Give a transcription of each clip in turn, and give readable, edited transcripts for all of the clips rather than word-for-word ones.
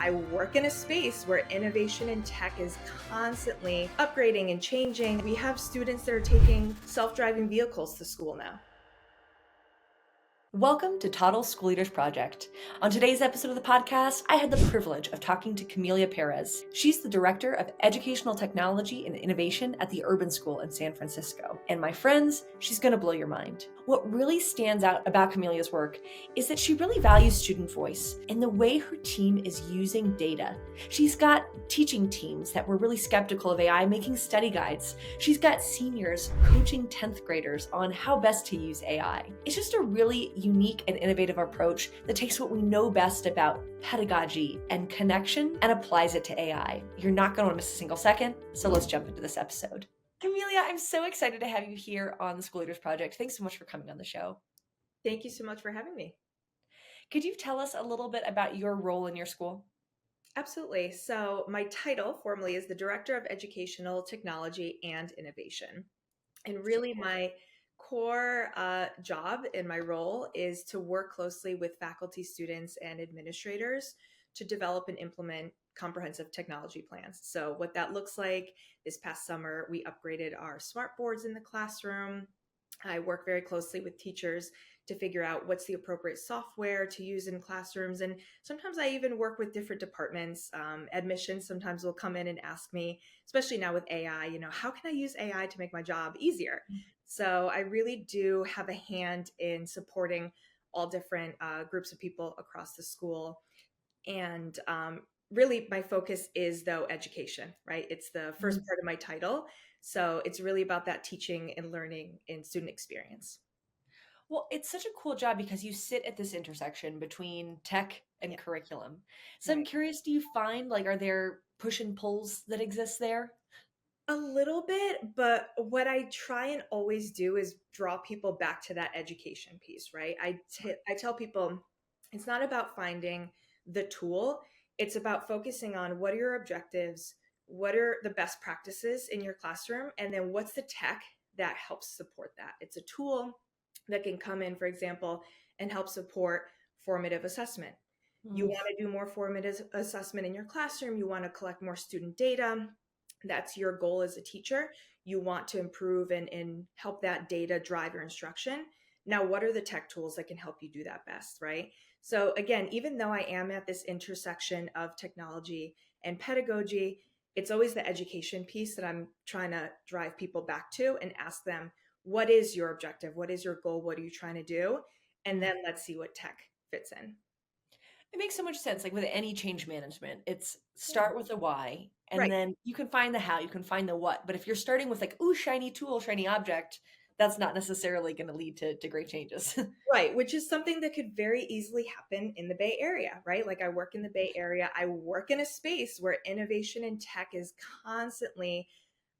I work in a space where innovation and tech is constantly upgrading and changing. We have students that are taking self-driving vehicles to school now. Welcome to Toddle School Leaders Project. On today's episode of the podcast, I had the privilege of talking to Camelia Perez. She's the Director of Educational Technology and Innovation at the Urban School in San Francisco. And my friends, she's going to blow your mind. What really stands out about Camelia's work is that she really values student voice and the way her team is using data. She's got teaching teams that were really skeptical of AI making study guides. She's got seniors coaching 10th graders on how best to use AI. It's just a really unique and innovative approach that takes what we know best about pedagogy and connection and applies it to AI. You're not going to want to miss a single second, so let's jump into this episode. Camelia, I'm so excited to have you here on the School Leaders Project. Thanks so much for coming on the show. Thank you so much for having me. Could you tell us a little bit about your role in your school? Absolutely. So my title formally is the Director of Educational Technology and Innovation. And really my core job in my role is to work closely with faculty, students, and administrators to develop and implement comprehensive technology plans. So what that looks like, this past summer, we upgraded our smart boards in the classroom. I work very closely with teachers to figure out what's the appropriate software to use in classrooms. And sometimes I even work with different departments. Admissions sometimes will come in and ask me, especially now with AI, how can I use AI to make my job easier? So I really do have a hand in supporting all different groups of people across the school. And really my focus is though education, right? It's the first part of my title. So it's really about that teaching and learning and student experience. Well, it's such a cool job because you sit at this intersection between tech and curriculum. So I'm Right. curious, do you find are there push and pulls that exist there? A little bit, but what I try and always do is draw people back to that education piece, right? I tell people it's not about finding the tool, it's about focusing on what are your objectives, what are the best practices in your classroom, and then what's the tech that helps support that. It's a tool that can come in, for example, and help support formative assessment. You want to do more formative assessment in your classroom, you want to collect more student data. That's your goal as a teacher. You want to improve and help that data drive your instruction. Now, what are the tech tools that can help you do that best, right? So again, even though I am at this intersection of technology and pedagogy, it's always the education piece that I'm trying to drive people back to and ask them, what is your objective? What is your goal? What are you trying to do? And then let's see what tech fits in. It makes so much sense. Like with any change management, it's start with the why, and Right. then you can find the how, you can find the what. But if you're starting with ooh, shiny tool, shiny object, that's not necessarily going to lead to great changes. Right, which is something that could very easily happen in the Bay Area, right? Like I work in the Bay Area. I work in a space where innovation and tech is constantly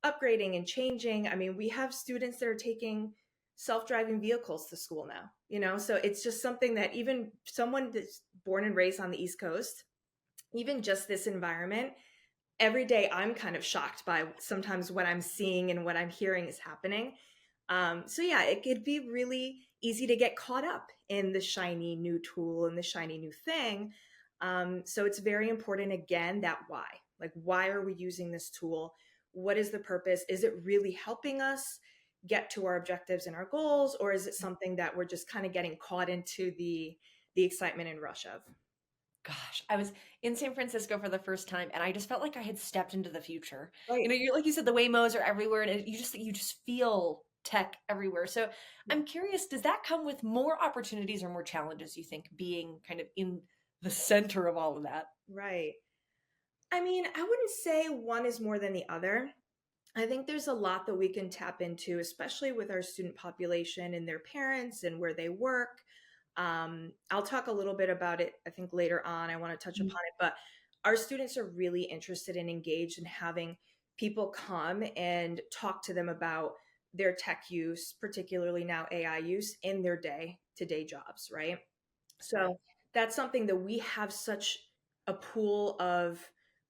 upgrading and changing. I mean, we have students that are taking self-driving vehicles to school now, so it's just something that even someone that's born and raised on the East Coast, even just this environment, every day I'm kind of shocked by sometimes what I'm seeing and what I'm hearing is happening. So yeah, it could be really easy to get caught up in the shiny new tool and the shiny new thing. So it's very important, again, that why. Like, why are we using this tool? What is the purpose? Is it really helping us get to our objectives and our goals, or is it something that we're just kind of getting caught into the excitement and rush of? Gosh, I was in San Francisco for the first time, and I just felt like I had stepped into the future. Right. You're like you said, the Waymos are everywhere, and you just feel tech everywhere. So Yeah. I'm curious, does that come with more opportunities or more challenges, you think, being kind of in the center of all of that? Right. I mean, I wouldn't say one is more than the other. I think there's a lot that we can tap into, especially with our student population and their parents and where they work. I'll talk a little bit about it, I think, later on. I want to touch upon it, but our students are really interested and engaged in having people come and talk to them about their tech use, particularly now AI use in their day-to-day jobs, right? So that's something that we have such a pool of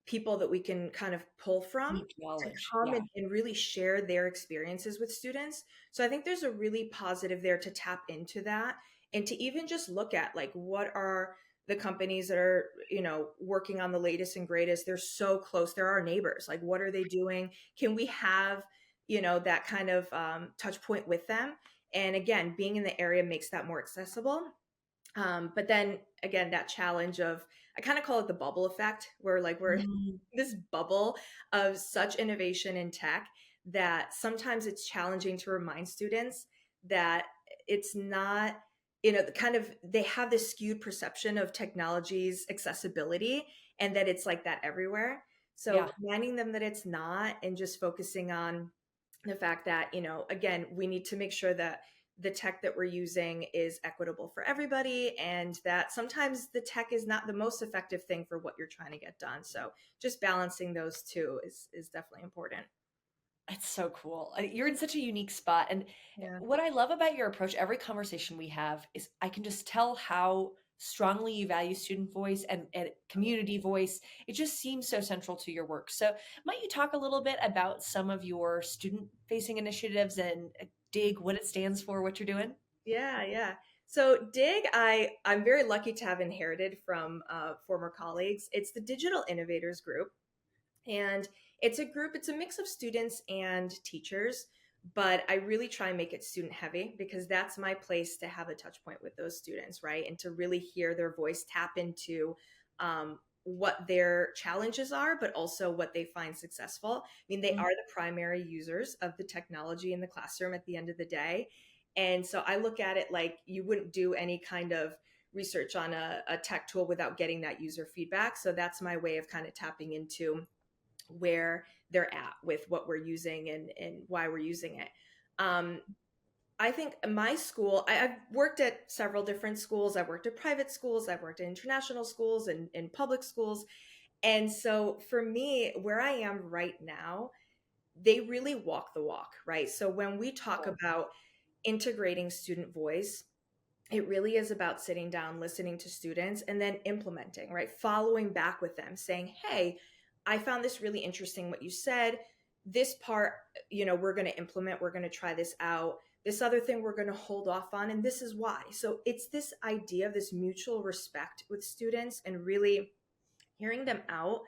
people that we can kind of pull from Deep to knowledge. come Yeah. and really share their experiences with students. So I think there's a really positive there to tap into that and to even just look at like what are the companies that are, working on the latest and greatest, they're so close. They're our neighbors. Like, what are they doing? Can we have, that kind of touch point with them? And again, being in the area makes that more accessible. But then again, that challenge of, I kind of call it the bubble effect, where like we're in Mm, this bubble of such innovation in tech that sometimes it's challenging to remind students that it's not, kind of, they have this skewed perception of technology's accessibility and that it's like that everywhere. So yeah. reminding them that it's not, and just focusing on the fact that, again, we need to make sure that the tech that we're using is equitable for everybody, and that sometimes the tech is not the most effective thing for what you're trying to get done. So just balancing those two is definitely important. It's so cool. You're in such a unique spot. And Yeah. what I love about your approach, every conversation we have, is I can just tell how strongly you value student voice and community voice. It just seems so central to your work. So, might you talk a little bit about some of your student facing initiatives and dig what it stands for, what you're doing? Yeah. So dig, I'm very lucky to have inherited from former colleagues. It's the Digital Innovators Group. And it's a group, it's a mix of students and teachers, but I really try and make it student heavy because that's my place to have a touch point with those students, right? And to really hear their voice, tap into what their challenges are, but also what they find successful. I mean, they Mm, are the primary users of the technology in the classroom at the end of the day. And so I look at it like you wouldn't do any kind of research on a tech tool without getting that user feedback. So that's my way of kind of tapping into where they're at with what we're using and why we're using it. Um, I think my school, I've worked at several different schools. I've worked at private schools, I've worked at international schools and in public schools. And so for me, where I am right now, they really walk the walk, right? So when we talk cool. about integrating student voice, it really is about sitting down, listening to students, and then implementing, right? Following back with them, saying, hey, I found this really interesting what you said. This part, we're going to implement, we're going to try this out. This other thing we're going to hold off on, and this is why. So it's this idea of this mutual respect with students and really hearing them out,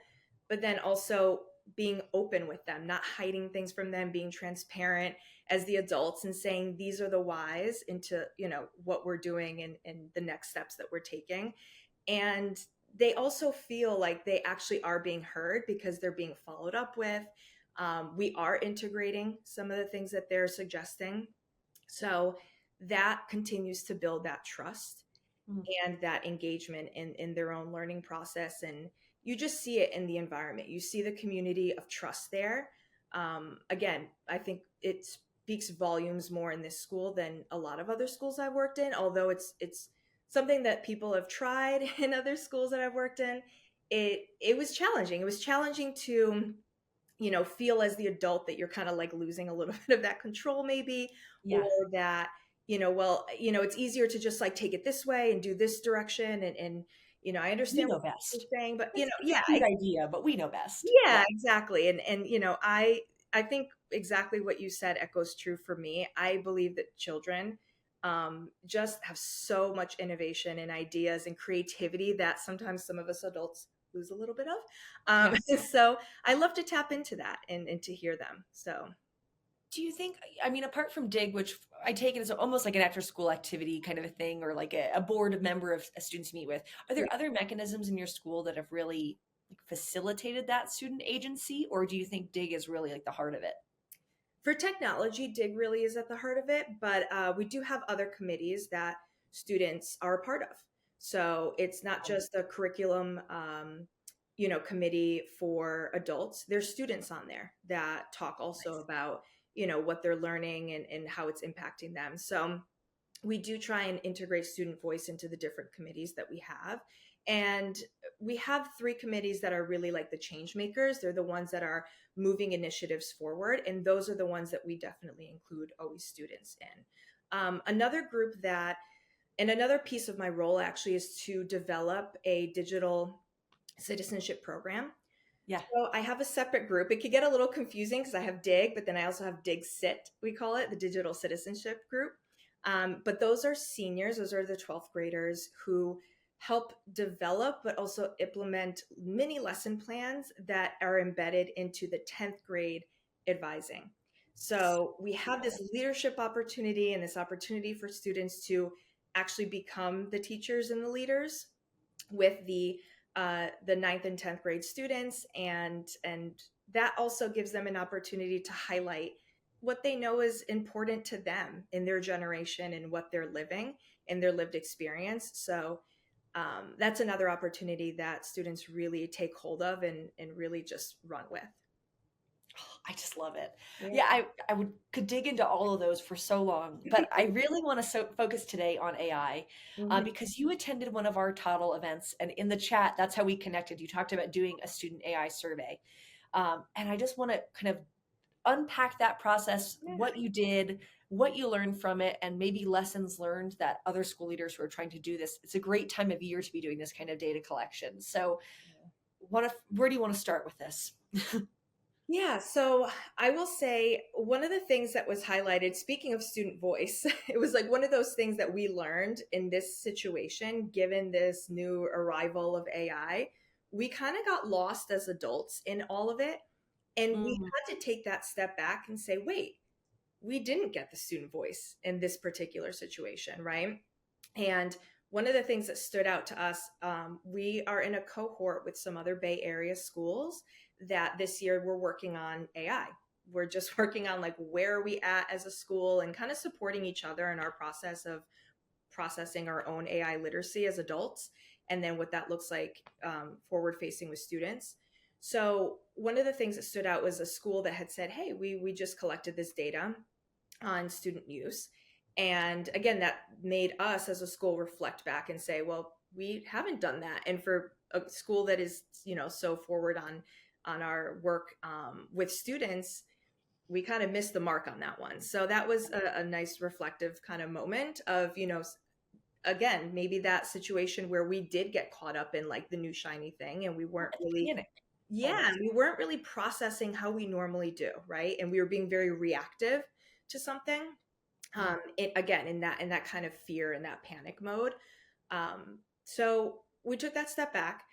but then also being open with them, not hiding things from them, being transparent as the adults and saying these are the whys into, what we're doing and the next steps that we're taking. And they also feel like they actually are being heard because they're being followed up with. We are integrating some of the things that they're suggesting. So that continues to build that trust Mm, and that engagement in their own learning process. And you just see it in the environment. You see the community of trust there. Again, I think it speaks volumes more in this school than a lot of other schools I've worked in, although it's something that people have tried in other schools that I've worked in. It was challenging. It was challenging to feel as the adult that you're kind of like losing a little bit of that control maybe, or yeah. that, well, it's easier to just like take it this way and do this direction. And I We understand know what you're best. saying, but It's a cute idea, but we know best. yeah, Yeah. exactly. And I think exactly what you said echoes true for me. I believe that children just have so much innovation and ideas and creativity that sometimes some of us adults lose a little bit of. Yes. So I love to tap into that and to hear them. So Do you think, I mean, apart from dig, which I take it as almost like an after school activity kind of a thing, or like a board member of students you meet with, are yeah. there other mechanisms in your school that have really like facilitated that student agency? Or do you think dig is really like the heart of it? For technology, dig really is at the heart of it, but we do have other committees that students are a part of. So it's not just a curriculum, committee for adults. There's students on there that talk also Nice. about, what they're learning and how it's impacting them. So we do try and integrate student voice into the different committees that we have. And we have three committees that are really like the change makers. They're the ones that are moving initiatives forward. And those are the ones that we definitely include always students in. Another group that, and another piece of my role actually is to develop a digital citizenship program. Yeah. So I have a separate group. It could get a little confusing because I have DIG, but then I also have DIG CIT, we call it, the Digital Citizenship Group. But those are seniors, those are the 12th graders who help develop but also implement mini lesson plans that are embedded into the 10th grade advising. So we have this leadership opportunity and this opportunity for students to actually become the teachers and the leaders with the ninth and 10th grade students, and that also gives them an opportunity to highlight what they know is important to them in their generation and what they're living in their lived experience. So that's another opportunity that students really take hold of and really just run with. I just love it. Yeah. Yeah, I would could dig into all of those for so long, but I really want to focus today on AI Mhm. because you attended one of our Toddle events, and in the chat, that's how we connected. You talked about doing a student AI survey, and I just want to kind of unpack that process, Yeah. what you did, what you learned from it, and maybe lessons learned that other school leaders who are trying to do this. It's a great time of year to be doing this kind of data collection. So, where do you want to start with this? Yeah, so I will say one of the things that was highlighted, speaking of student voice, it was like one of those things that we learned in this situation, given this new arrival of AI. We kind of got lost as adults in all of it. And we Mhm. had to take that step back and say, wait, we didn't get the student voice in this particular situation, right? And one of the things that stood out to us, we are in a cohort with some other Bay Area schools that this year we're working on AI. We're just working on like where are we at as a school and kind of supporting each other in our process of processing our own AI literacy as adults, and then what that looks like forward facing with students. So one of the things that stood out was a school that had said, "Hey, we just collected this data on student use," and again, that made us as a school reflect back and say, "Well, we haven't done that." And for a school that is, so forward on our work with students, we kind of missed the mark on that one. So that was a nice reflective kind of moment of, again, maybe that situation where we did get caught up in like the new shiny thing and we weren't And really, panic yeah, almost. we weren't really processing how we normally do, right? And we were being very reactive to something. Again, in that kind of fear and that panic mode. So we took that step back.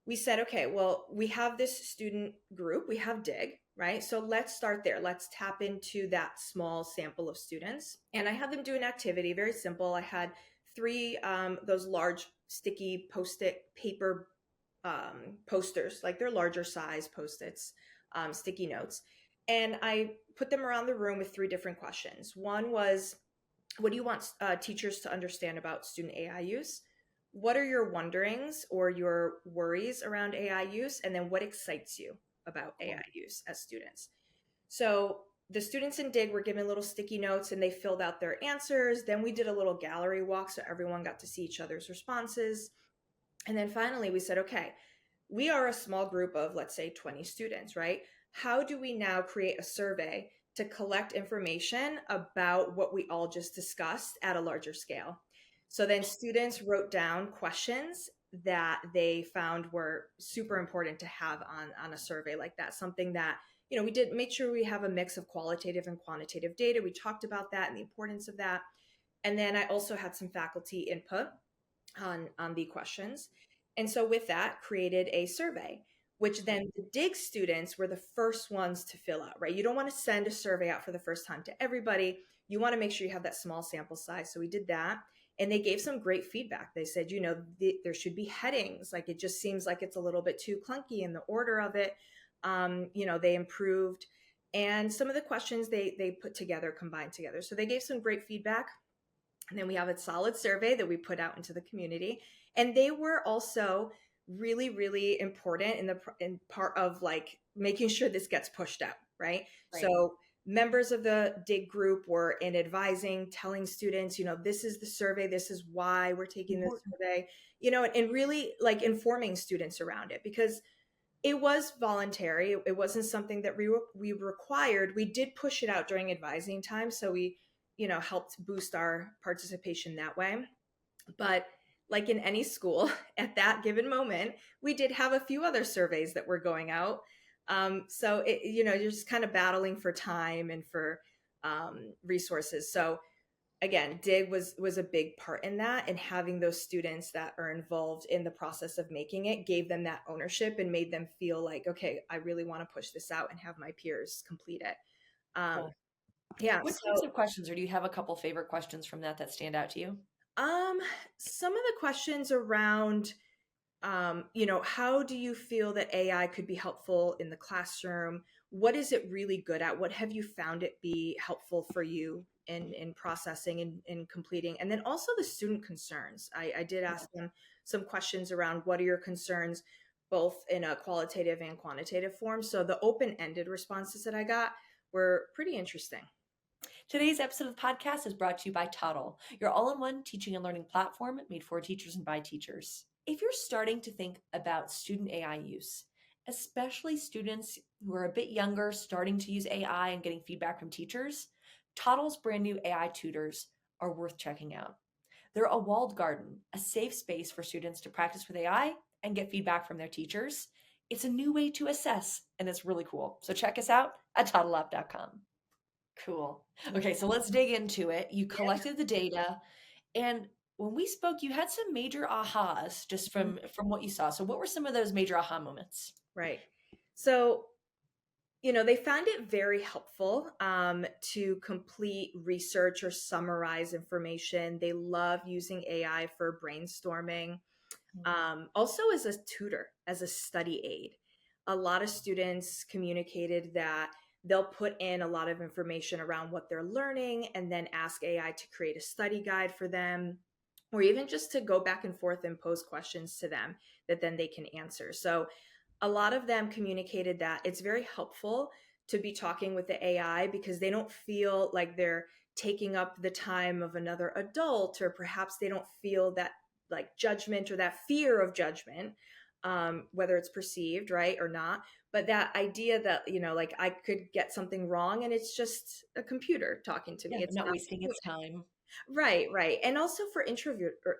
We said, okay, well, we have this student group, we have DIG, right? So let's start there. Let's tap into that small sample of students. And I had them do an activity, very simple. I had three those large sticky post-it paper posters, like they're larger size post-its, sticky notes. And I put them around the room with three different questions. One was, what do you want teachers to understand about student AI use? What are your wonderings or your worries around AI use? And then what excites you about AI use as students? So the students in DIG were given little sticky notes and they filled out their answers. Then we did a little gallery walk so everyone got to see each other's responses. And then finally we said, okay, we are a small group of, let's say, 20 students, right? How do we now create a survey to collect information about what we all just discussed at a larger scale? So then students wrote down questions that they found were super important to have on a survey like that. Something that, we did make sure we have a mix of qualitative and quantitative data. We talked about that and the importance of that. And then I also had some faculty input on the questions. And so with that, created a survey, which then the DIG students were the first ones to fill out, right? You don't want to send a survey out for the first time to everybody. You want to make sure you have that small sample size. So we did that. And they gave some great feedback. They said, there should be headings. Like it just seems like it's a little bit too clunky in the order of it. They improved. And some of the questions they put together, combined together. So they gave some great feedback. And then we have a solid survey that we put out into the community. And they were also really, really important in part of like making sure this gets pushed out, right? Right. So members of the DIG group were in advising, telling students, this is the survey, this is why we're taking this Important. survey, and really like informing students around it because it was voluntary. It wasn't something that we required. We did push it out during advising time. So we, helped boost our participation that way. But like in any school at that given moment, we did have a few other surveys that were going out. So you're just kind of battling for time and for resources. So again, dig was a big part in that, and having those students that are involved in the process of making it gave them that ownership and made them feel like, okay, I really want to push this out and have my peers complete it. Um, Cool. yeah. What types of questions, or do you have a couple favorite questions from that stand out to you? Um, some of the questions around, how do you feel that AI could be helpful in the classroom? What is it really good at? What have you found it be helpful for you in processing and completing? And then also the student concerns. I did Yeah. ask them some questions around what are your concerns, both in a qualitative and quantitative form. So the open-ended responses that I got were pretty interesting. Today's episode of the podcast is brought to you by Toddle, your all-in-one teaching and learning platform made for teachers and by teachers. If you're starting to think about student AI use, especially students who are a bit younger, starting to use AI and getting feedback from teachers, Toddle's brand new AI tutors are worth checking out. They're a walled garden, a safe space for students to practice with AI and get feedback from their teachers. It's a new way to assess, and it's really cool. So check us out at toddleup.com. Cool. Okay, so let's dig into it. You Yeah. collected the data, and when we spoke, you had some major ahas just from what you saw. So what were some of those major aha moments? Right. So, they found it very helpful to complete research or summarize information. They love using AI for brainstorming. Also, as a tutor, as a study aid. A lot of students communicated that they'll put in a lot of information around what they're learning and then ask AI to create a study guide for them, or even just to go back and forth and pose questions to them that then they can answer. So, a lot of them communicated that it's very helpful to be talking with the AI because they don't feel like they're taking up the time of another adult, or perhaps they don't feel that like judgment or that fear of judgment, whether it's perceived right or not. But that idea that, like I could get something wrong and it's just a computer talking to me. Yeah, It's not not. wasting its time. Right, right. And also for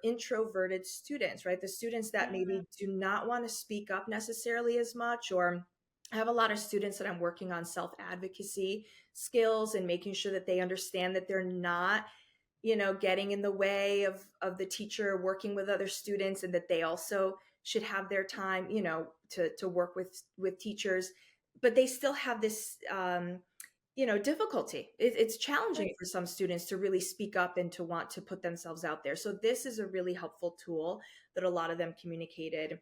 introverted students, right? The students that Yeah, maybe do not want to speak up necessarily as much, or I have a lot of students that I'm working on self-advocacy skills and making sure that they understand that they're not, getting in the way of the teacher working with other students, and that they also should have their time, to work with teachers, but they still have this difficulty. It's challenging right. for some students to really speak up and to want to put themselves out there. So this is a really helpful tool that a lot of them communicated,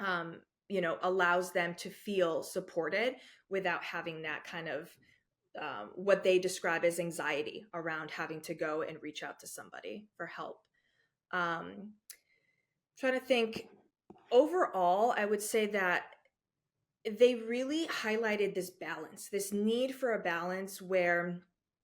allows them to feel supported without having that kind of what they describe as anxiety around having to go and reach out to somebody for help. Trying to think, overall, I would say that they really highlighted this balance, this need for a balance where,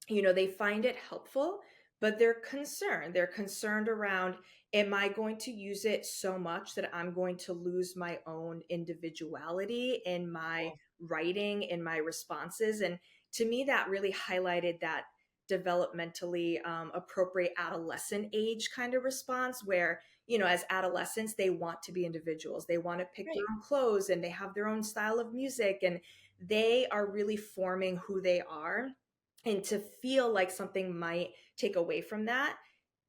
they find it helpful, but they're concerned around, am I going to use it so much that I'm going to lose my own individuality in my Cool. writing, in my responses? And to me, that really highlighted that developmentally appropriate adolescent age kind of response where, as adolescents, they want to be individuals. They want to pick their Right. own clothes and they have their own style of music, and they are really forming who they are. And to feel like something might take away from that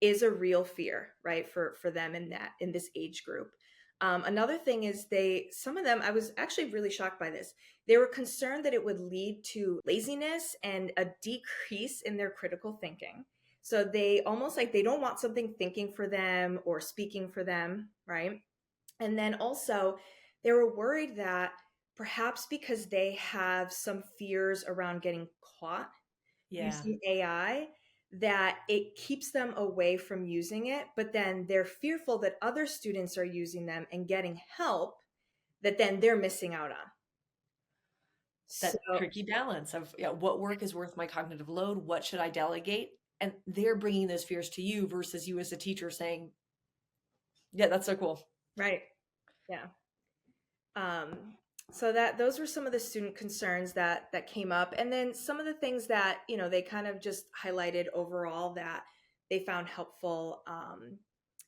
is a real fear, right? For them in this age group. Another thing is some of them, I was actually really shocked by this. They were concerned that it would lead to laziness and a decrease in their critical thinking. So they almost like they don't want something thinking for them or speaking for them, right? And then also, they were worried that perhaps because they have some fears around getting caught Yeah. using AI, that it keeps them away from using it. But then they're fearful that other students are using them and getting help that then they're missing out on. So, That tricky balance of, yeah, what work is worth my cognitive load? What should I delegate? And they're bringing those fears to you versus you as a teacher saying, yeah, that's so cool. right. Yeah. So that those were some of the student concerns that came up, and then some of the things that they kind of just highlighted overall that they found helpful.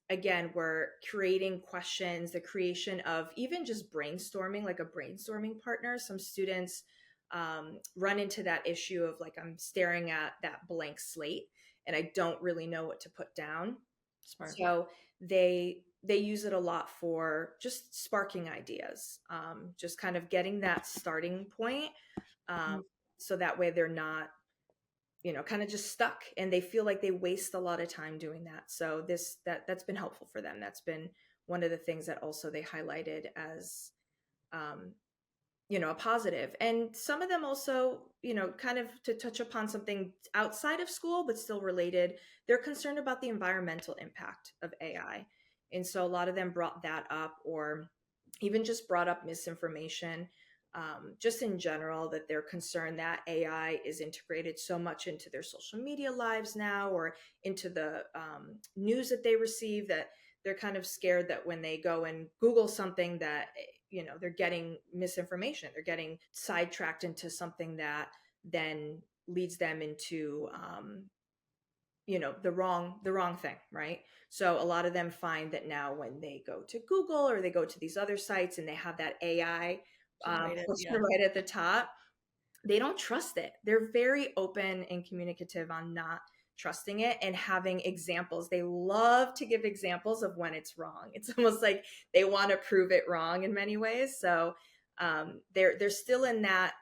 Again, were creating questions, the creation of even just brainstorming, like a brainstorming partner. Some students run into that issue of like, I'm staring at that blank slate. and I don't really know what to put down. Smart. So they use it a lot for just sparking ideas, just kind of getting that starting point, um, Mhm. so that way they're not, kind of just stuck and they feel like they waste a lot of time doing that. So that's been helpful for them. That's been one of the things that also they highlighted as, um, a positive. And some of them also, kind of to touch upon something outside of school but still related, they're concerned about the environmental impact of AI. And so a lot of them brought that up, or even just brought up misinformation, just in general, that they're concerned that AI is integrated so much into their social media lives now, or into the news that they receive, that they're kind of scared that when they go and Google something, that they're getting misinformation, they're getting sidetracked into something that then leads them into, the wrong thing, right? So a lot of them find that now when they go to Google or they go to these other sites and they have that AI Generated. poster Yeah. right at the top, they don't trust it. They're very open and communicative on not trusting it and having examples. They love to give examples of when it's wrong. It's almost like they want to prove it wrong in many ways. So they're still in that,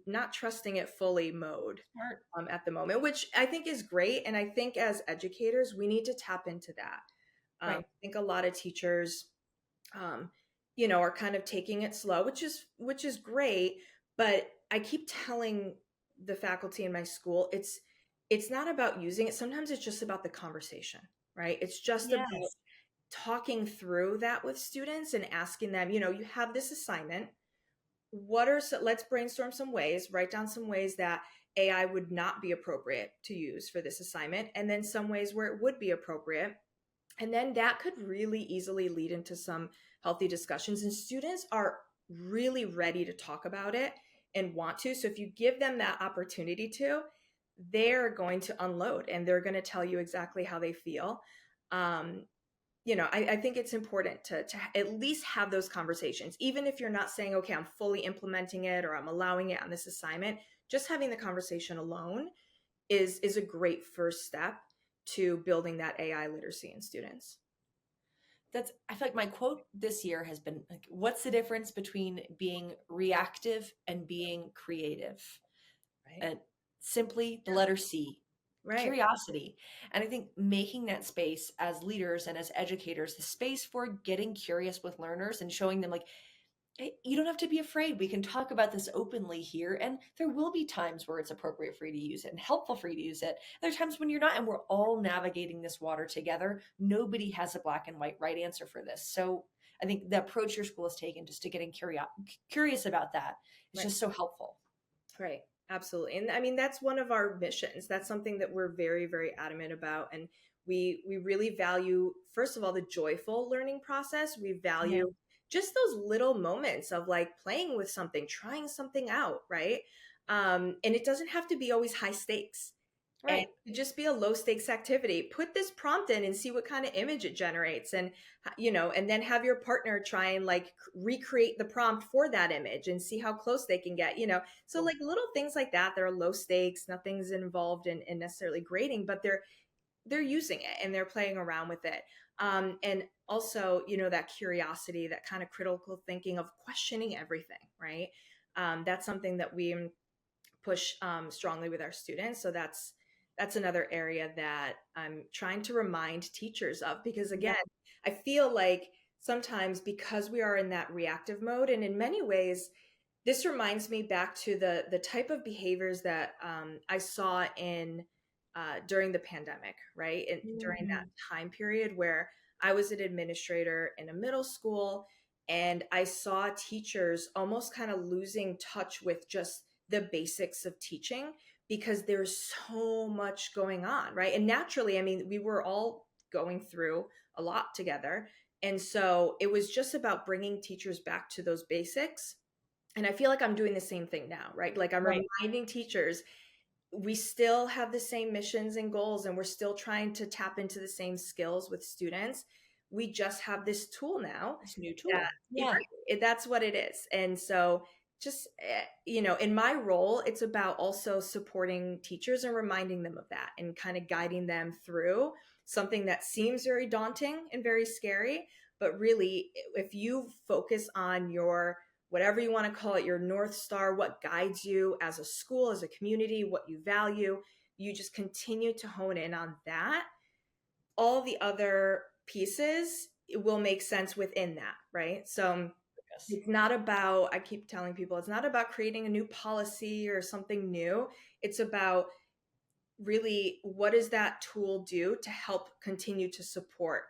not trusting it fully mode, Smart. at the moment, which I think is great. And I think as educators, we need to tap into that. I Right. think a lot of teachers, um, are kind of taking it slow, which is great. But I keep telling the faculty in my school, it's not about using it. Sometimes it's just about the conversation, right? It's just about Yes. talking through that with students and asking them, you have this assignment. Let's brainstorm some ways, write down some ways that AI would not be appropriate to use for this assignment, and then some ways where it would be appropriate. And then that could really easily lead into some healthy discussions. And students are really ready to talk about it and want to. So if you give them that opportunity to, they're going to unload and they're going to tell you exactly how they feel. Um, I think it's important to at least have those conversations, even if you're not saying, okay, I'm fully implementing it or I'm allowing it on this assignment. Just having the conversation alone is a great first step to building that AI literacy in students. That's, I feel like my quote this year has been like, what's the difference between being reactive and being creative? Right. And simply the Yeah. letter C, Right. curiosity. And I think making that space as leaders and as educators, the space for getting curious with learners and showing them like, hey, you don't have to be afraid. We can talk about this openly here. And there will be times where it's appropriate for you to use it and helpful for you to use it. There are times when you're not, and we're all navigating this water together. Nobody has a black and white right answer for this. So I think the approach your school has taken just to getting curious about that is Right. just so helpful. Right. Absolutely. And I mean, that's one of our missions. That's something that we're very, very adamant about. And we really value, first of all, the joyful learning process. We Yeah. value just those little moments of like playing with something, trying something out, right? And it doesn't have to be always high stakes. And Right. it could just be a low stakes activity. Put this prompt in and see what kind of image it generates. And, and then have your partner try and like recreate the prompt for that image and see how close they can get. So Cool. like little things like that, they're low stakes, nothing's involved in necessarily grading, but they're using it and they're playing around with it. And also, that curiosity, that kind of critical thinking of questioning everything, right? That's something that we push strongly with our students. So that's another area that I'm trying to remind teachers of, because Yeah. again, I feel like sometimes because we are in that reactive mode, and in many ways, this reminds me back to the type of behaviors that I saw in during the pandemic, right? And during that Mhm. time period where I was an administrator in a middle school, and I saw teachers almost kind of losing touch with just the basics of teaching because there's so much going on, right? And naturally, I mean, we were all going through a lot together. And so it was just about bringing teachers back to those basics. And I feel like I'm doing the same thing now, right? Like I'm Right. reminding teachers we still have the same missions and goals, and we're still trying to tap into the same skills with students. We just have this tool now This new that tool. Yeah. that's what it is. And so just in my role, it's about also supporting teachers and reminding them of that and kind of guiding them through something that seems very daunting and very scary, but really if you focus on your whatever you want to call it, your north star, what guides you as a school, as a community, what you value, you just continue to hone in on that, all the other pieces will make sense within that, right? So Yes. it's not about, I keep telling people, it's not about creating a new policy or something new. It's about really what does that tool do to help continue to support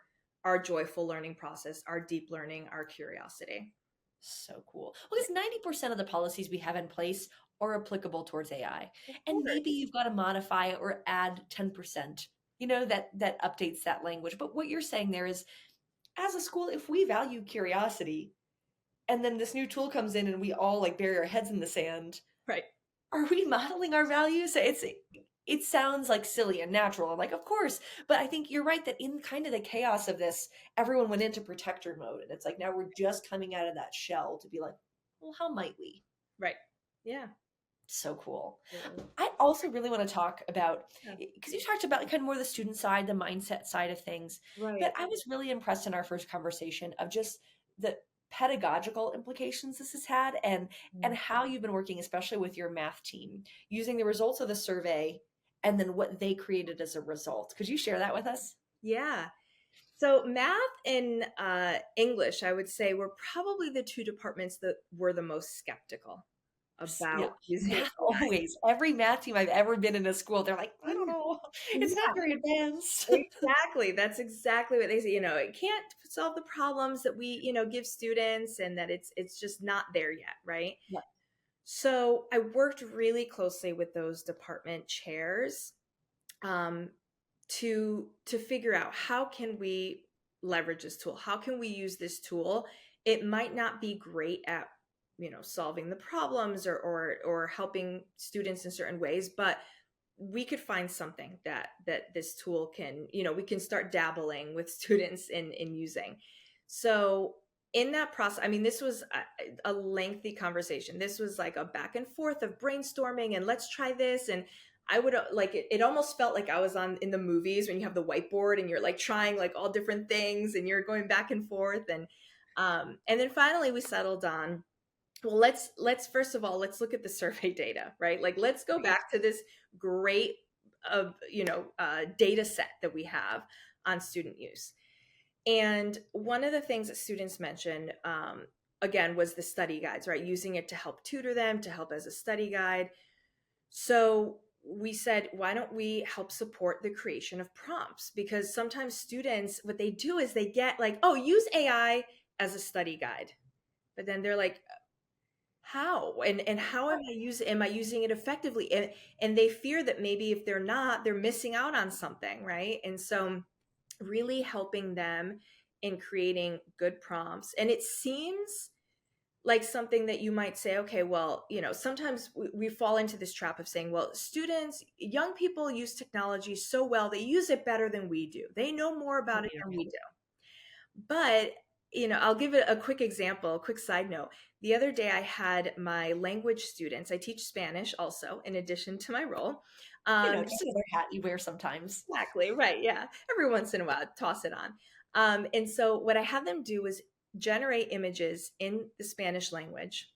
our joyful learning process, our deep learning, our curiosity. So cool. Well, because 90% of the policies we have in place are applicable towards AI. Of And course. maybe you've got to modify or add 10%, that updates that language. But what you're saying there is, as a school, if we value curiosity and then this new tool comes in and we all like bury our heads in the sand, Right. are we modeling our values? It sounds like silly and natural. I'm like, of course. But I think you're right that in kind of the chaos of this, everyone went into protector mode. And it's like now we're just coming out of that shell to be like, well, how might we? Right. Yeah. So cool. Absolutely. I also really want to talk about, Yeah. because you talked about kind of more the student side, the mindset side of things. But Right. I was really impressed in our first conversation of just the pedagogical implications this has had and Mm. how you've been working, especially with your math team, using the results of the survey and then what they created as a result. Could you share that with us? Yeah. So math and English, I would say, were probably the two departments that were the most skeptical Yeah, about using math always. Every math team I've ever been in a school, they're like, I don't AI. know, it's not Yeah, very advanced. exactly. That's exactly what they say. It can't solve the problems that we, give students, and that it's just not there yet, right? Yeah. So I worked really closely with those department chairs, um, to figure out how can we leverage this tool, how can we use this tool. It might not be great at solving the problems or helping students in certain ways, but we could find something that this tool can, we can start dabbling with students in using. So in that process, I mean, this was a lengthy conversation. This was like a back and forth of brainstorming and let's try this. And I would like it almost felt like I was on in the movies when you have the whiteboard and you're like trying like all different things and you're going back and forth. And then finally we settled on, well, let's first of all, let's look at the survey data, right? Like let's go Right. back to this great data set that we have on student use. And one of the things that students mentioned, again, was the study guides, right? Using it to help tutor them, to help as a study guide. So we said, why don't we help support the creation of prompts? Because sometimes students, what they do is they get like, oh, use AI as a study guide. But then they're like, how? And how am I using it effectively? And they fear that maybe if they're not, they're missing out on something, right? And so really helping them in creating good prompts. And it seems like something that you might say, okay, well, sometimes we fall into this trap of saying, well, students, young people use technology so well, they use it better than we do. They know more about it Totally than agree. we do. But, I'll give it a quick example, a quick side note. The other day I had my language students, I teach Spanish also, in addition to my role. Just another hat you wear sometimes. Exactly, right, yeah. Every once in a while, toss it on. And so what I had them do was generate images in the Spanish language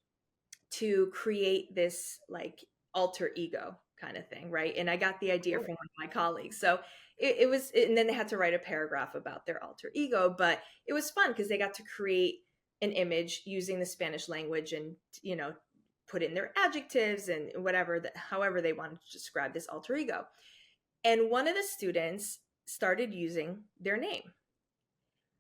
to create this like alter ego kind of thing, right? And I got the idea Cool. from one of my colleagues. So it was, and then they had to write a paragraph about their alter ego, but it was fun because they got to create an image using the Spanish language and, put in their adjectives and whatever, however they wanted to describe this alter ego. And one of the students started using their name,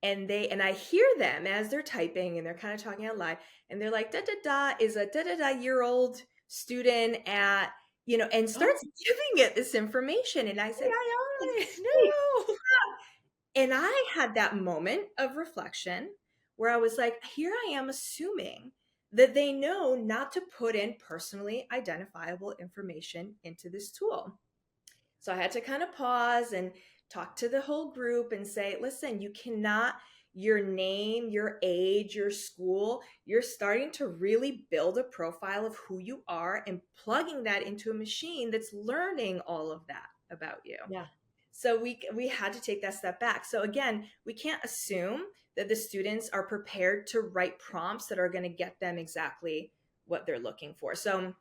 and I hear them as they're typing and they're kind of talking out loud, and they're like, da da da is a da da da year old student at, and Oh, starts giving it this information. And I said, yeah, "Wait." no. And I had that moment of reflection where I was like, here I am assuming that they know not to put in personally identifiable information into this tool. So I had to kind of pause and talk to the whole group and say, listen, you cannot your name, your age, your school, you're starting to really build a profile of who you are and plugging that into a machine that's learning all of that about you. Yeah. So we had to take that step back. So again, we can't assume that the students are prepared to write prompts that are going to get them exactly what they're looking for. So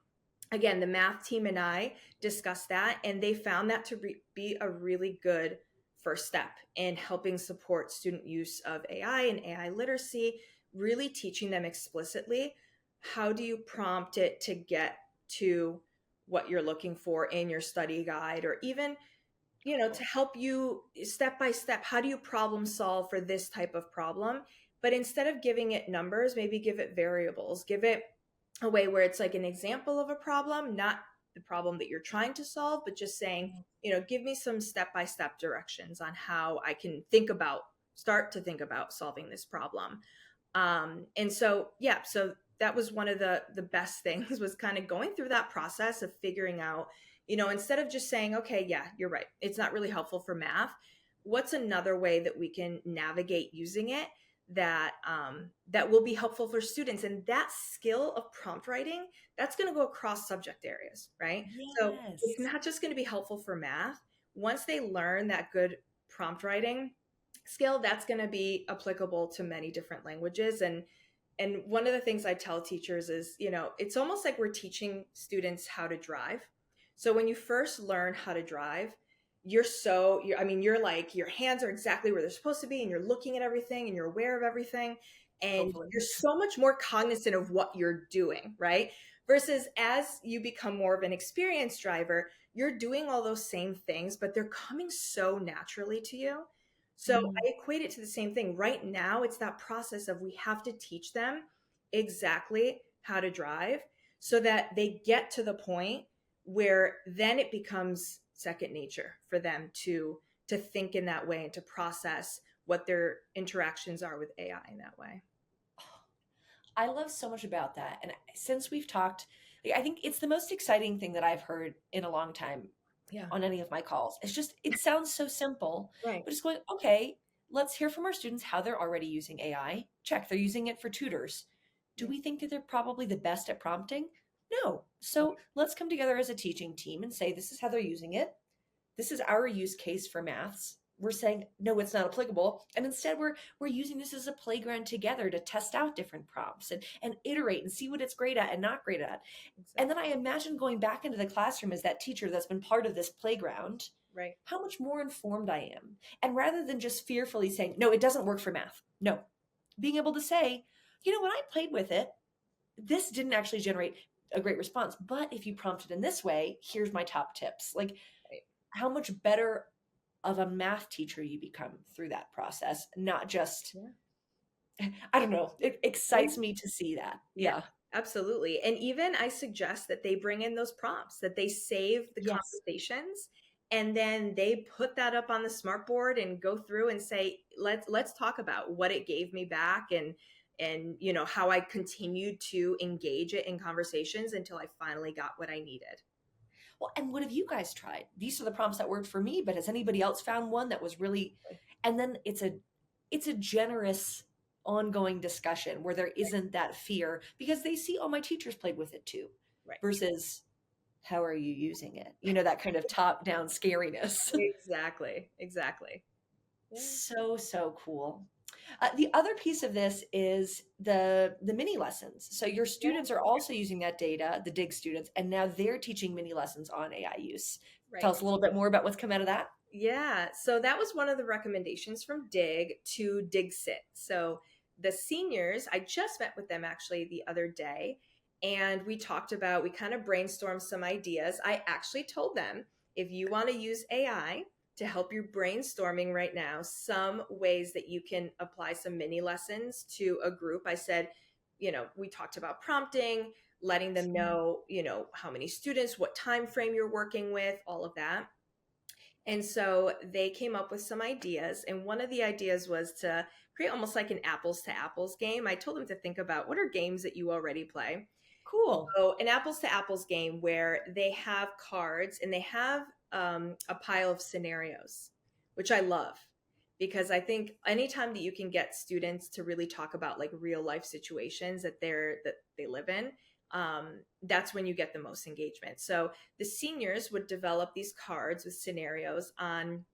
again, the math team and I discussed that, and they found that to be a really good first step in helping support student use of AI and AI literacy, really teaching them explicitly how do you prompt it to get to what you're looking for in your study guide, or even to Cool. help you step by step. How do you problem solve for this type of problem? But instead of giving it numbers, maybe give it variables, give it a way where it's like an example of a problem, not the problem that you're trying to solve, but just saying, give me some step by step directions on how I can start to think about solving this problem. And so, yeah, so that was one of the best things, was kind of going through that process of figuring out, instead of just saying, okay, yeah, you're right, it's not really helpful for math. What's another way that we can navigate using it that will be helpful for students? And that skill of prompt writing, that's going to go across subject areas, right? So it's Yes. not just going to be helpful for math. Once they learn that good prompt writing skill, that's going to be applicable to many different languages. And one of the things I tell teachers is, it's almost like we're teaching students how to drive. So when you first learn how to drive, you're like, your hands are exactly where they're supposed to be, and you're looking at everything and you're aware of everything, and Hopefully. you're so much more cognizant of what you're doing, right? Versus as you become more of an experienced driver, you're doing all those same things, but they're coming so naturally to you. So Mm. I equate it to the same thing. Right now, it's that process of we have to teach them exactly how to drive so that they get to the point where then it becomes second nature for them to think in that way and to process what their interactions are with AI in that way. I love so much about that. And since we've talked, I think it's the most exciting thing that I've heard in a long time Yeah. on any of my calls. It's just, it sounds so simple, Right. but it's going, okay, let's hear from our students how they're already using AI. Check, they're using it for tutors. Do Yeah. we think that they're probably the best at prompting? No. So let's come together as a teaching team and say, this is how they're using it. This is our use case for maths. We're saying, no, it's not applicable. And instead we're using this as a playground together to test out different prompts and iterate and see what it's great at and not great at. And then Exactly. I imagine going back into the classroom as that teacher that's been part of this playground, Right. how much more informed I am. And rather than just fearfully saying, no, it doesn't work for math. No. Being able to say, when I played with it, this didn't actually generate a great response. But if you prompt it in this way, here's my top tips. Like, Right. how much better of a math teacher you become through that process, not just, Yeah. I don't know. It Yeah. excites me to see that. Yeah, Yeah. absolutely. And even I suggest that they bring in those prompts, that they save the Yes. conversations, and then they put that up on the smartboard and go through and say, let's talk about what it gave me back, and how I continued to engage it in conversations until I finally got what I needed. Well, and what have you guys tried? These are the prompts that worked for me, but has anybody else found one that was really, and then it's a generous ongoing discussion where there isn't that fear because they see, oh, my teachers played with it too, Right. versus how are you using it? That kind of top down scariness. Exactly. Exactly. Yeah. So cool. The other piece of this is the mini lessons. So your Yeah. students are also using that data, the dig students, and now they're teaching mini lessons on AI use. Tell Right. us a little bit more about what's come out of that. Yeah, so that was one of the recommendations from Dig to Dig Sit. So the seniors, I just met with them actually the other day, and we kind of brainstormed some ideas. I actually told them, if you want to use AI to help your brainstorming right now, some ways that you can apply some mini lessons to a group. I said, we talked about prompting, letting them know, how many students, what time frame you're working with, all of that. And so they came up with some ideas. And one of the ideas was to create almost like an apples to apples game. I told them to think about, what are games that you already play? Cool. So, an apples to apples game where they have cards and they have a pile of scenarios, which I love. because I think anytime that you can get students to really talk about like real life situations that they live in, that's when you get the most engagement. So the seniors would develop these cards with scenarios on,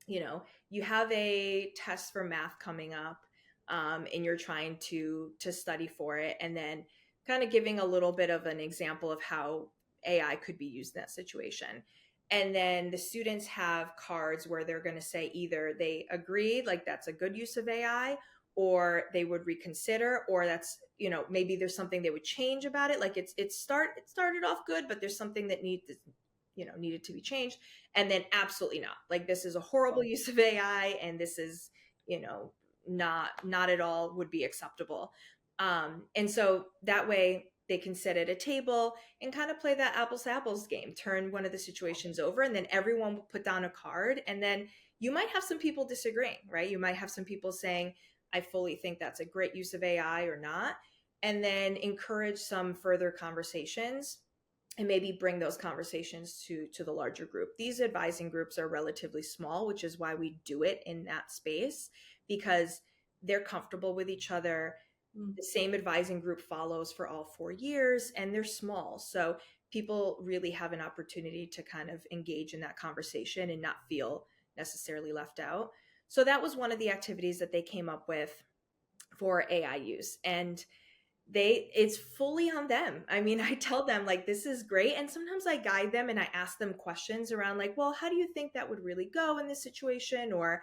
you know, you have a test for math coming up, and you're trying to study for it, and then kind of giving a little bit of an example of how AI could be used in that situation. And then the students have cards where they're going to say either they agree, like that's a good use of AI, or they would reconsider, or that's, you know, maybe there's something they would change about it. Like it started off good, but there's something that needed to be changed. And then absolutely not, like this is a horrible use of AI, and this is, you know, not at all would be acceptable. And so that way they can sit at a table and kind of play that apples to apples game, turn one of the situations over, and then everyone will put down a card. And then you might have some people disagreeing, right? You might have some people saying, I fully think that's a great use of AI or not. And then encourage some further conversations, and maybe bring those conversations to the larger group. These advising groups are relatively small, which is why we do it in that space, because they're comfortable with each other. Mm. The same advising group follows for all 4 years, and they're small. So people really have an opportunity to kind of engage in that conversation and not feel necessarily left out. So that was one of the activities that they came up with for AI use. And it's fully on them. I mean, I tell them like this is great, and sometimes I guide them and I ask them questions around like, well, how do you think that would really go in this situation, or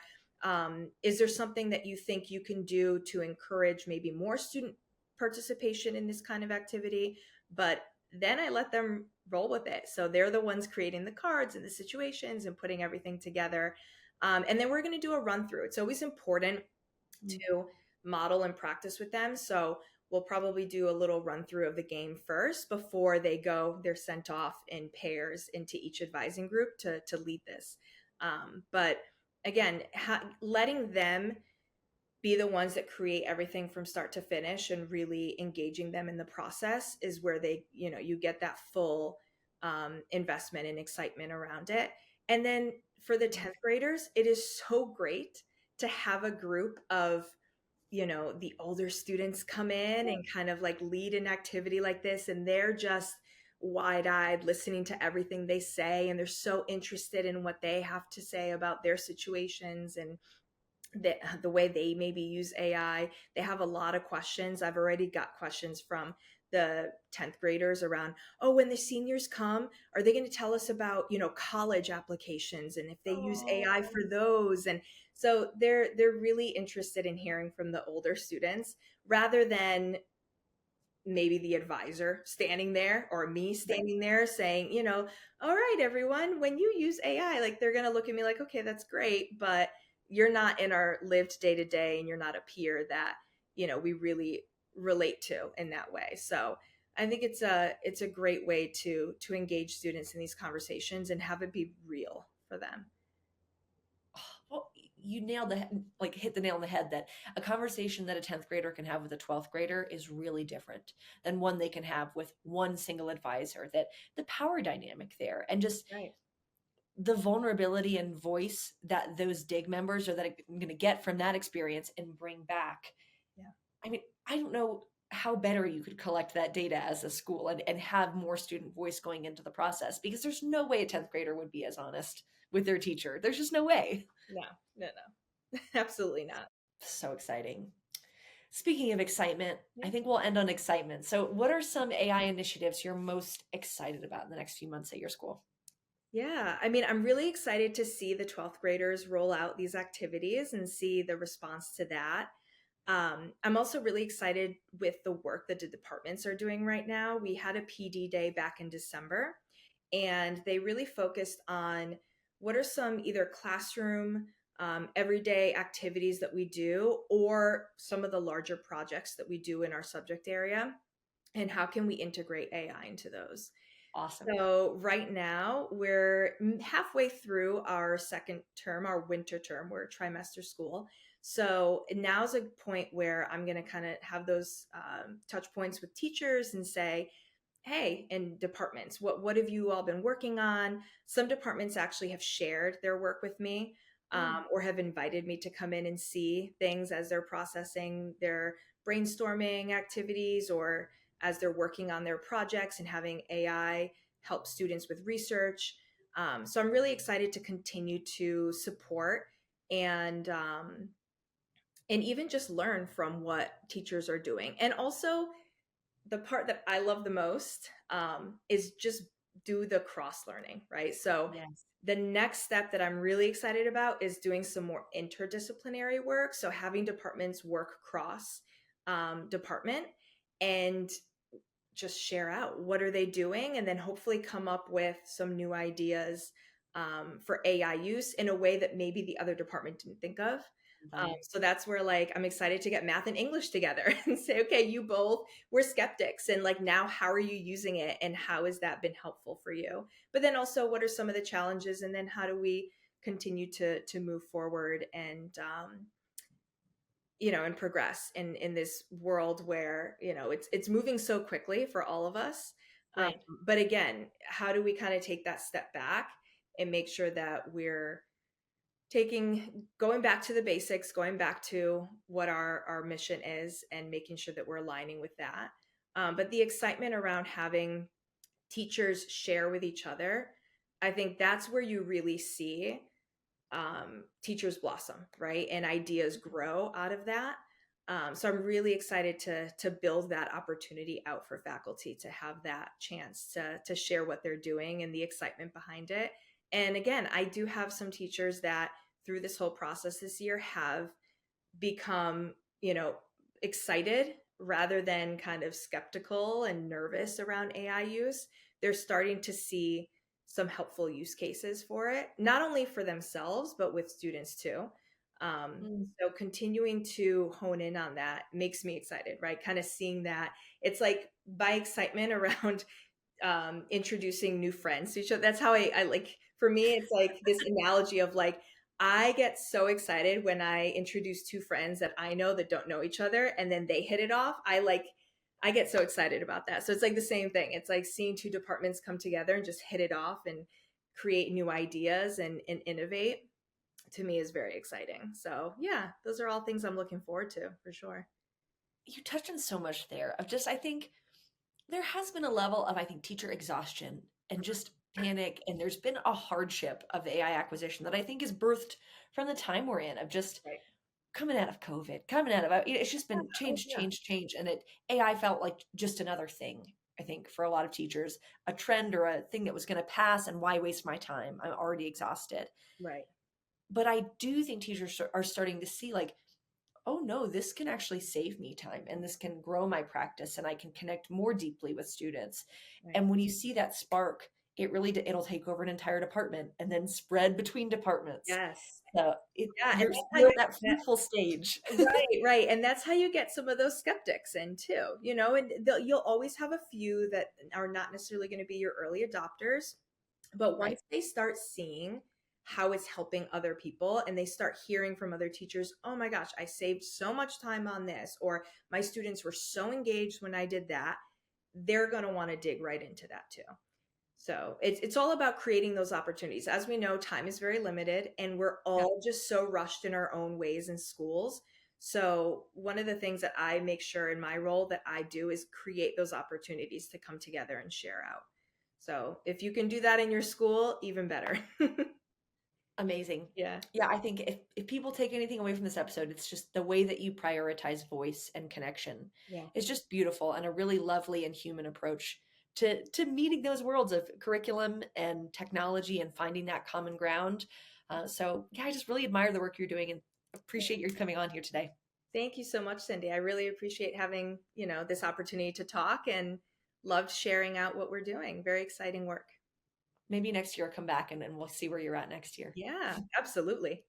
is there something that you think you can do to encourage maybe more student participation in this kind of activity? But then I let them roll with it, so they're the ones creating the cards and the situations and putting everything together. And then we're going to do a run through. It's always important Mm. to model and practice with them. So we'll probably do a little run through of the game first before they're sent off in pairs into each advising group to lead this. But again, letting them be the ones that create everything from start to finish and really engaging them in the process is where you get that full investment and excitement around it. And then for the 10th graders, it is so great to have a group of, the older students come in and kind of like lead an activity like this, and they're just wide-eyed listening to everything they say, and they're so interested in what they have to say about their situations and the way they maybe use AI. They have a lot of questions. I've already got questions from the 10th graders around, oh, when the seniors come, are they going to tell us about, college applications and if they use AI Oh, for those? And so they're really interested in hearing from the older students rather than maybe the advisor standing there or me right. standing there saying, all right, everyone, when you use AI, like they're going to look at me like, okay, that's great, but you're not in our lived day to day, and you're not a peer that, we really relate to in that way. So I think it's a great way to engage students in these conversations and have it be real for them. Well, you hit the nail on the head that a conversation that a 10th grader can have with a 12th grader is really different than one they can have with one single advisor. That the power dynamic there and just Right. the vulnerability and voice that those dig members are that I'm going to get from that experience and bring back. Yeah. I mean, I don't know how better you could collect that data as a school and have more student voice going into the process, because there's no way a 10th grader would be as honest with their teacher. There's just no way. No, no, no. Absolutely not. So exciting. Speaking of excitement, I Yeah. think we'll end on excitement. So, what are some AI initiatives you're most excited about in the next few months at your school? Yeah, I mean, I'm really excited to see the 12th graders roll out these activities and see the response to that. I'm also really excited with the work that the departments are doing right now. We had a PD day back in December, and they really focused on what are some either classroom, everyday activities that we do, or some of the larger projects that we do in our subject area, and how can we integrate AI into those. Awesome. So right now we're halfway through our second term, our winter term. We're a trimester school. So now's a point where I'm going to kind of have those touch points with teachers and say, hey, and departments, what have you all been working on? Some departments actually have shared their work with me. Mm. or have invited me to come in and see things as they're processing their brainstorming activities or as they're working on their projects and having AI help students with research. So I'm really excited to continue to support and even just learn from what teachers are doing. And also, the part that I love the most is just do the cross learning, right? So Yes. the next step that I'm really excited about is doing some more interdisciplinary work. So having departments work cross department and just share out what are they doing and then hopefully come up with some new ideas for AI use in a way that maybe the other department didn't think of. Fun. So that's where like I'm excited to get math and English together and say, okay, you both were skeptics and like now how are you using it and how has that been helpful for you? But then also what are some of the challenges and then how do we continue to move forward and and progress in this world where it's moving so quickly for all of us. um, Right. but again, how do we kind of take that step back and make sure that we're going back to the basics, going back to what our mission is and making sure that we're aligning with that. But the excitement around having teachers share with each other, I think that's where you really see teachers blossom, right? And ideas grow out of that. So I'm really excited to build that opportunity out for faculty to have that chance to share what they're doing and the excitement behind it. And again, I do have some teachers that through this whole process this year have become, excited rather than kind of skeptical and nervous around AI use. They're starting to see some helpful use cases for it, not only for themselves, but with students too. Mm. So continuing to hone in on that makes me excited, right? Kind of seeing that it's like my excitement around introducing new friends to each other. That's how I like, for me, it's like this analogy of like, I get so excited when I introduce two friends that I know that don't know each other and then they hit it off. I get so excited about that. So it's like the same thing. It's like seeing two departments come together and just hit it off and create new ideas and innovate to me is very exciting. So yeah, those are all things I'm looking forward to for sure. You touched on so much there of just, I think there has been a level of, I think, teacher exhaustion and just panic. And there's been a hardship of the AI acquisition that I think is birthed from the time we're in of just Right. coming out of COVID, coming out of it's just been Oh change, yeah. change, change. And AI felt like just another thing, I think, for a lot of teachers, a trend or a thing that was going to pass. And why waste my time? I'm already exhausted. Right. But I do think teachers are starting to see like, oh no, this can actually save me time and this can grow my practice and I can connect more deeply with students. Right. And when you see that spark, it'll take over an entire department and then spread between departments. Yes. So Yeah. And that's how you're you at that fruitful stage. right, right. And that's how you get some of those skeptics in too, and you'll always have a few that are not necessarily going to be your early adopters. But Right. once they start seeing how it's helping other people and they start hearing from other teachers, oh my gosh, I saved so much time on this, or my students were so engaged when I did that, they're going to want to dig right into that too. So it's all about creating those opportunities. As we know, time is very limited and we're Yeah. all just so rushed in our own ways in schools. So one of the things that I make sure in my role that I do is create those opportunities to come together and share out. So if you can do that in your school, even better. Amazing. Yeah. Yeah, I think if people take anything away from this episode, it's just the way that you prioritize voice and connection. Yeah. It's just beautiful and a really lovely and human approach to meeting those worlds of curriculum and technology and finding that common ground. So yeah, I just really admire the work you're doing and appreciate your coming on here today. Thank you so much, Cindy. I really appreciate having, this opportunity to talk and loved sharing out what we're doing. Very exciting work. Maybe next year I'll come back and we'll see where you're at next year. Yeah, absolutely.